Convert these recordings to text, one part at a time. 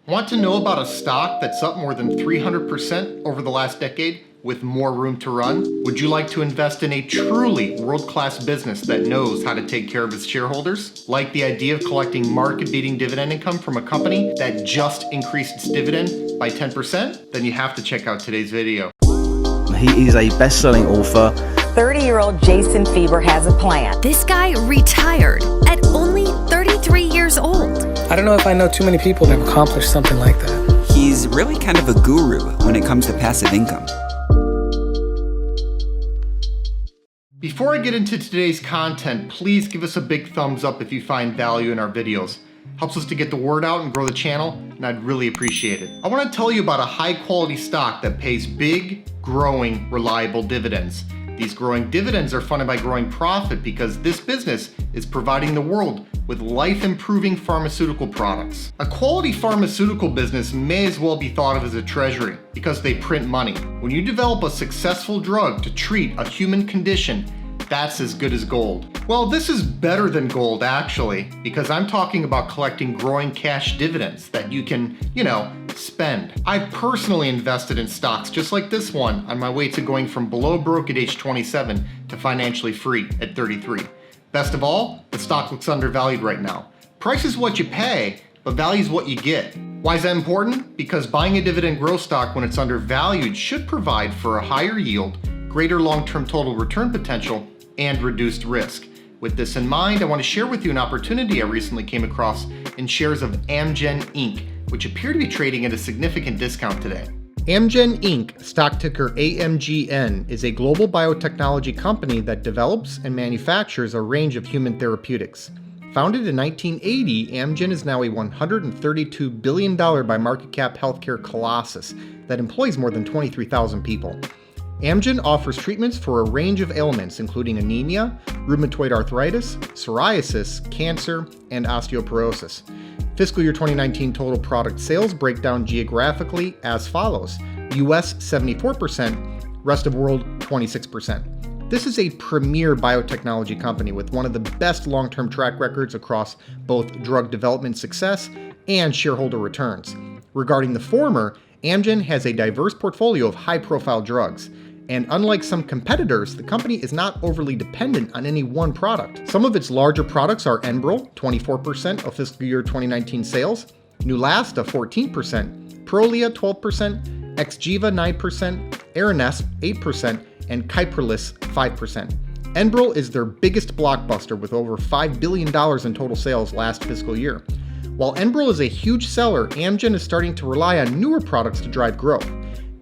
Want to know about a stock that's up more than 300% over the last decade with more room to run? Would you like to invest in a truly world-class business that knows how to take care of its shareholders? Like the idea of collecting market-beating dividend income from a company that just increased its dividend by 10%? Then you have to check out today's video. He is a best-selling author. 30-year-old Jason Fieber has a plan. This guy retired at only 33 years old. I don't know if I know too many people that have accomplished something like that. He's really kind of a guru when it comes to passive income. Before I get into today's content, please give us a big thumbs up if you find value in our videos. Helps us to get the word out and grow the channel, and I'd really appreciate it. I want to tell you about a high-quality stock that pays big, growing, reliable dividends. These growing dividends are funded by growing profit because this business is providing the world with life-improving pharmaceutical products. A quality pharmaceutical business may as well be thought of as a treasury because they print money. When you develop a successful drug to treat a human condition, that's as good as gold. Well, this is better than gold actually, because I'm talking about collecting growing cash dividends that you can, spend. I've personally invested in stocks just like this one on my way to going from below broke at age 27 to financially free at 33. Best of all, the stock looks undervalued right now. Price is what you pay, but value is what you get. Why is that important? Because buying a dividend growth stock when it's undervalued should provide for a higher yield, greater long-term total return potential, and reduced risk. With this in mind, I want to share with you an opportunity I recently came across in shares of Amgen Inc., which appear to be trading at a significant discount today. Amgen Inc., stock ticker AMGN, is a global biotechnology company that develops and manufactures a range of human therapeutics. Founded in 1980, Amgen is now a $132 billion by market cap healthcare colossus that employs more than 23,000 people. Amgen offers treatments for a range of ailments including anemia, rheumatoid arthritis, psoriasis, cancer, and osteoporosis. Fiscal year 2019 total product sales break down geographically as follows: US 74%, rest of world 26%. This is a premier biotechnology company with one of the best long-term track records across both drug development success and shareholder returns. Regarding the former, Amgen has a diverse portfolio of high-profile drugs. And unlike some competitors, the company is not overly dependent on any one product. Some of its larger products are ENBREL, 24% of fiscal year 2019 sales, Neulasta, 14%, Prolia, 12%, Xgeva, 9%, Aranesp, 8%, and Kyprolis, 5%. ENBREL is their biggest blockbuster with over $5 billion in total sales last fiscal year. While ENBREL is a huge seller, Amgen is starting to rely on newer products to drive growth.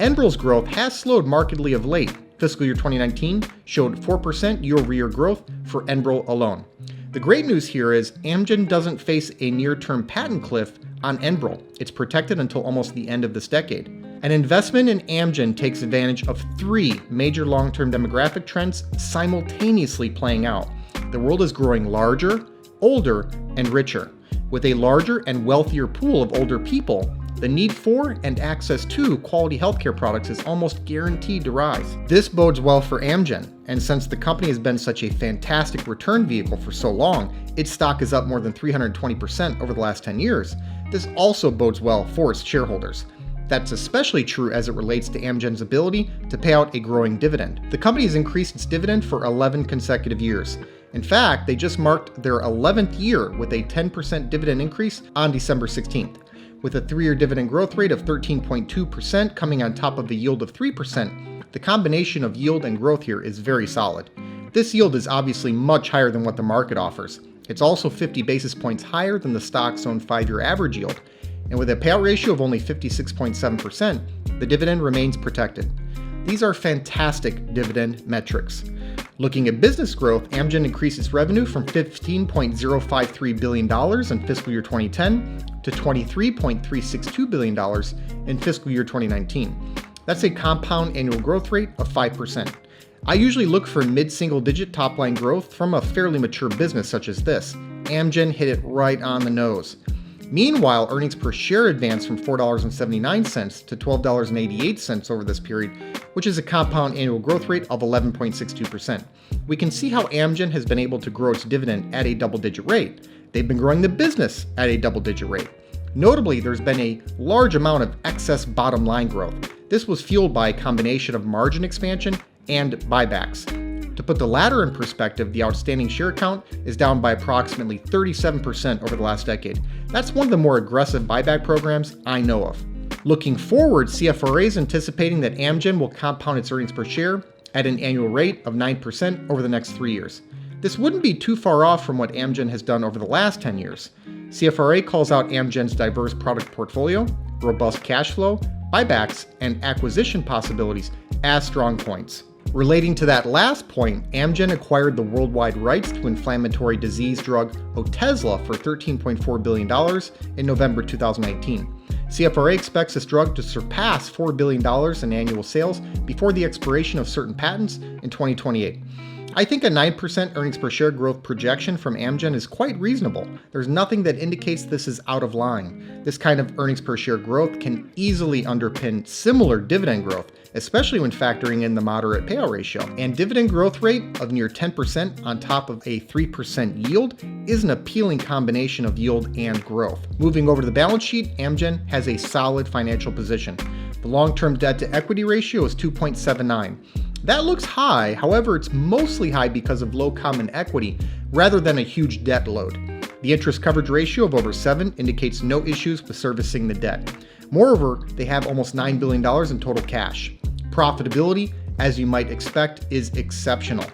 ENBREL's growth has slowed markedly of late. Fiscal year 2019 showed 4% year-over-year growth for ENBREL alone. The great news here is Amgen doesn't face a near-term patent cliff on ENBREL. It's protected until almost the end of this decade. An investment in Amgen takes advantage of three major long-term demographic trends simultaneously playing out. The world is growing larger, older, and richer. With a larger and wealthier pool of older people, the need for and access to quality healthcare products is almost guaranteed to rise. This bodes well for Amgen, and since the company has been such a fantastic return vehicle for so long, its stock is up more than 320% over the last 10 years. This also bodes well for its shareholders. That's especially true as it relates to Amgen's ability to pay out a growing dividend. The company has increased its dividend for 11 consecutive years. In fact, they just marked their 11th year with a 10% dividend increase on December 16th. With a 3-year dividend growth rate of 13.2% coming on top of a yield of 3%, the combination of yield and growth here is very solid. This yield is obviously much higher than what the market offers. It's also 50 basis points higher than the stock's own 5-year average yield. And with a payout ratio of only 56.7%, the dividend remains protected. These are fantastic dividend metrics. Looking at business growth, Amgen increased its revenue from $15.053 billion in fiscal year 2010 to $23.362 billion in fiscal year 2019. That's a compound annual growth rate of 5%. I usually look for mid-single-digit top-line growth from a fairly mature business such as this. Amgen hit it right on the nose. Meanwhile, earnings per share advanced from $4.79 to $12.88 over this period, which is a compound annual growth rate of 11.62%. We can see how Amgen has been able to grow its dividend at a double-digit rate. They've been growing the business at a double-digit rate. Notably, there's been a large amount of excess bottom line growth. This was fueled by a combination of margin expansion and buybacks. To put the latter in perspective, the outstanding share count is down by approximately 37% over the last decade. That's one of the more aggressive buyback programs I know of. Looking forward, CFRA is anticipating that Amgen will compound its earnings per share at an annual rate of 9% over the next 3 years. This wouldn't be too far off from what Amgen has done over the last 10 years. CFRA calls out Amgen's diverse product portfolio, robust cash flow, buybacks, and acquisition possibilities as strong points. Relating to that last point, Amgen acquired the worldwide rights to inflammatory disease drug Otezla for $13.4 billion in November 2019. CFRA expects this drug to surpass $4 billion in annual sales before the expiration of certain patents in 2028. I think a 9% earnings per share growth projection from Amgen is quite reasonable. There's nothing that indicates this is out of line. This kind of earnings per share growth can easily underpin similar dividend growth, especially when factoring in the moderate payout ratio. And dividend growth rate of near 10% on top of a 3% yield is an appealing combination of yield and growth. Moving over to the balance sheet, Amgen has a solid financial position. The long-term debt to equity ratio is 2.79. That looks high, however, it's mostly high because of low common equity rather than a huge debt load. The interest coverage ratio of over 7 indicates no issues with servicing the debt. Moreover, they have almost $9 billion in total cash. Profitability, as you might expect, is exceptional.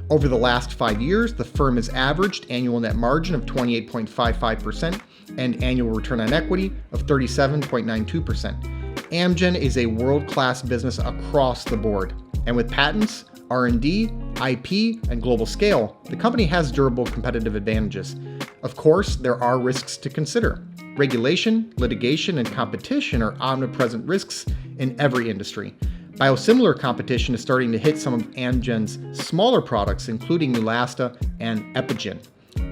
Over the last 5 years, the firm has averaged annual net margin of 28.55% and annual return on equity of 37.92%. Amgen is a world-class business across the board. And with patents, R&D, IP, and global scale, the company has durable competitive advantages. Of course, there are risks to consider. Regulation, litigation, and competition are omnipresent risks in every industry. Biosimilar competition is starting to hit some of Amgen's smaller products, including Neulasta and Epigen.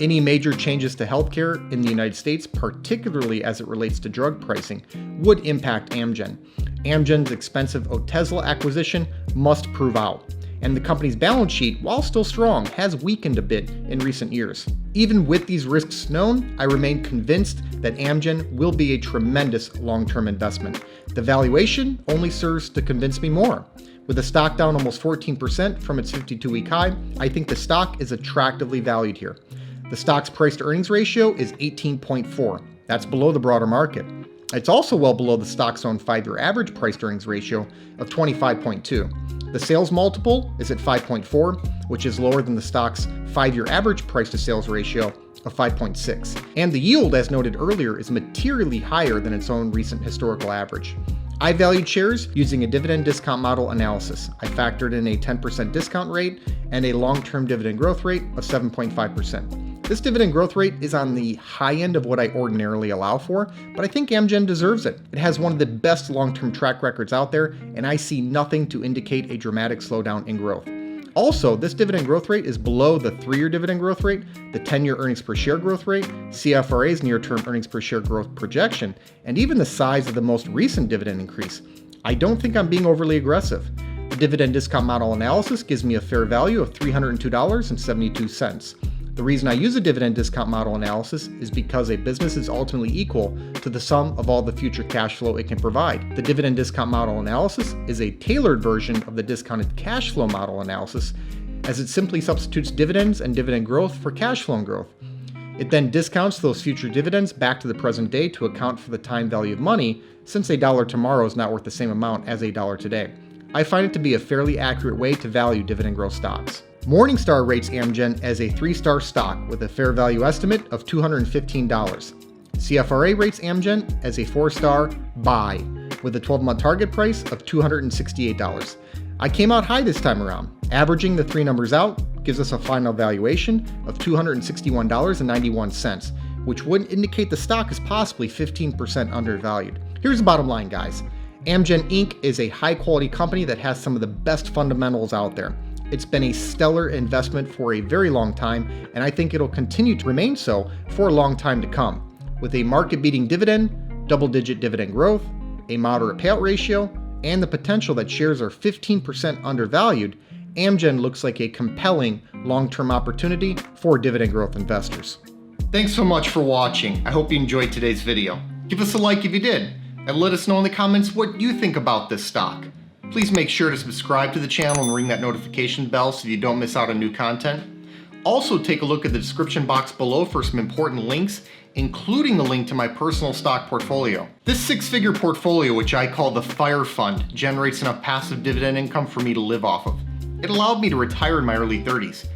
Any major changes to healthcare in the United States, particularly as it relates to drug pricing, would impact Amgen. Amgen's expensive Otezla acquisition must prove out, and the company's balance sheet, while still strong, has weakened a bit in recent years. Even with these risks known, I remain convinced that Amgen will be a tremendous long-term investment. The valuation only serves to convince me more. With the stock down almost 14% from its 52-week high, I think the stock is attractively valued here. The stock's price-to-earnings ratio is 18.4. That's below the broader market. It's also well below the stock's own 5-year average price-to-earnings ratio of 25.2. The sales multiple is at 5.4, which is lower than the stock's 5-year average price-to-sales ratio of 5.6. And the yield, as noted earlier, is materially higher than its own recent historical average. I valued shares using a dividend discount model analysis. I factored in a 10% discount rate and a long-term dividend growth rate of 7.5%. This dividend growth rate is on the high end of what I ordinarily allow for, but I think Amgen deserves it. It has one of the best long-term track records out there, and I see nothing to indicate a dramatic slowdown in growth. Also, this dividend growth rate is below the 3-year dividend growth rate, the 10-year earnings per share growth rate, CFRA's near-term earnings per share growth projection, and even the size of the most recent dividend increase. I don't think I'm being overly aggressive. The dividend discount model analysis gives me a fair value of $302.72. The reason I use a dividend discount model analysis is because a business is ultimately equal to the sum of all the future cash flow it can provide. The dividend discount model analysis is a tailored version of the discounted cash flow model analysis, as it simply substitutes dividends and dividend growth for cash flow and growth. It then discounts those future dividends back to the present day to account for the time value of money, since a dollar tomorrow is not worth the same amount as a dollar today. I find it to be a fairly accurate way to value dividend growth stocks. Morningstar rates Amgen as a 3-star stock with a fair value estimate of $215. CFRA rates Amgen as a 4-star buy with a 12-month target price of $268. I came out high this time around. Averaging the 3 numbers out gives us a final valuation of $261.91, which would indicate the stock is possibly 15% undervalued. Here's the bottom line, guys. Amgen Inc. is a high-quality company that has some of the best fundamentals out there. It's been a stellar investment for a very long time, and I think it'll continue to remain so for a long time to come. With a market-beating dividend, double-digit dividend growth, a moderate payout ratio, and the potential that shares are 15% undervalued, Amgen looks like a compelling long-term opportunity for dividend growth investors. Thanks so much for watching. I hope you enjoyed today's video. Give us a like if you did, and let us know in the comments what you think about this stock. Please make sure to subscribe to the channel and ring that notification bell so you don't miss out on new content. Also, take a look at the description box below for some important links, including the link to my personal stock portfolio. This six-figure portfolio, which I call the Fire Fund, generates enough passive dividend income for me to live off of. It allowed me to retire in my early 30s.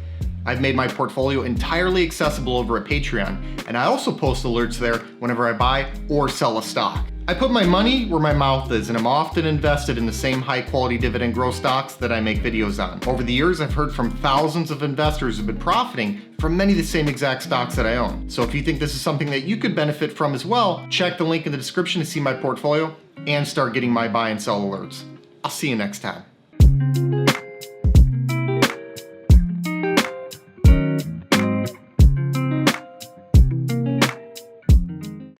I've made my portfolio entirely accessible over at Patreon, and I also post alerts there whenever I buy or sell a stock. I put my money where my mouth is, and I'm often invested in the same high-quality dividend growth stocks that I make videos on. Over the years, I've heard from thousands of investors who've been profiting from many of the same exact stocks that I own. So if you think this is something that you could benefit from as well, check the link in the description to see my portfolio and start getting my buy and sell alerts. I'll see you next time.